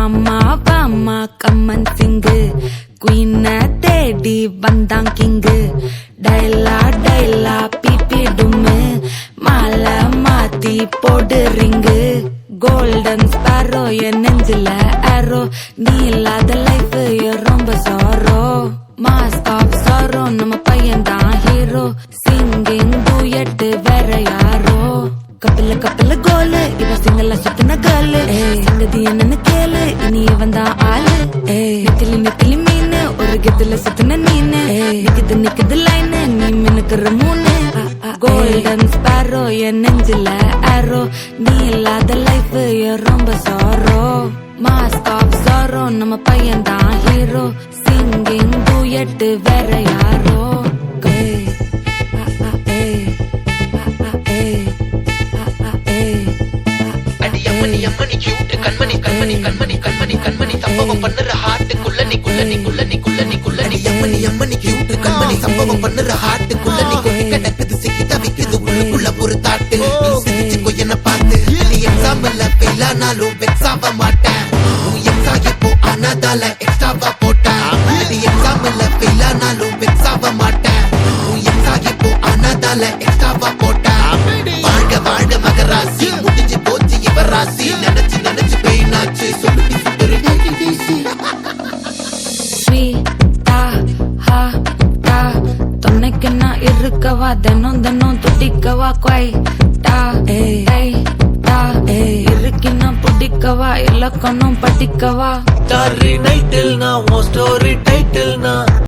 வாமா வாமா கம்மன் சிங்கு குயின தேடி வந்தான் கிங்கு டைலா டைலா பிபி டும்மு மாலை மாத்தி போடு ரிங்கு கோல்டன் ஸ்பாரோ என் நெஞ்சில ஆரோ நீ இல்லாத லைஃப் ரொம்ப சாரோ மாஸ்க் ஆஃப் சாரோ நம்ம பையன் தான் ஹீரோ சிங்கிங் டூயட் வேற யாரோ கப்பல கப்பல கோலு இவ சிங்கல்ல சுத்தின கேளு சங்கதி என்னன்னு கேளு இனி வந்தா ஆளு நெத்திலி நெத்திலி மீன் ஒரு கெத்துல சுத்தின நீனு நிக்குது நிக்குது லைன் நீ மினுக்குற மூணு கோல்டன் ஸ்பாரோ என் நெஞ்சில ஆரோ நீ இல்லாத லைஃப் ரொம்ப சாரோ மாஸ்க் ஆஃப் சாரோ நம்ம பையன் தான் ஹீரோ சிங்கிங் டூயட் வேற யாரோ அம்மணி கியூட் கண்மணி கண்மணி கண்மணி கண்மணி கண்மணி சம்பவம் பண்ணுற ஹார்ட்டுக்குள்ள நீ குள்ள நீ குள்ள நீ குள்ள நீ குள்ள நீ அம்மணி கியூட் கண்மணி சம்பவம் பண்ணுற ஹார்ட்டுக்குள்ள நீ கொட்டி கிடக்குது சிக்கி தவிக்குது உள்ளுக்குள்ள ஒரு தாட்டு நீ சிரிச்சுக்கோ என்ன பார்த்து நீ எக்ஸாம்ல ஃபெயில் ஆனாலும் வெக்ஸ் ஆக மாட்டேன் உன் எக்ஸா இப்போ ஆனதால எக்ஸ்ட்ராவா போட்டேன் நீ எக்ஸாம்ல ஃபெயில் ஆனாலும் வெக்ஸ் ஆக மாட்டேன் உன் எக்ஸா இப்போ ஆனதால எக்ஸ்ட்ராவா போட்டேன் வாழ்க வாழ்க மகராசி முடிஞ்சு போச்சு ராசி நினைச்சு நினைச்சு பெயினாச்சு சொல்லுடி சுத்தரு ஸ்வீட்டா ஹா டா துணைக்கு நான் இருக்கவா தினம் தினம் துடிக்கவா குவைட்டா ஏய் டா இருக்கு நான் பிடிக்கவா இலக்கணம் படிக்கவா ஸ்டாரி நைட்டில் நான் ஸ்டோரி டைட்டில் நான்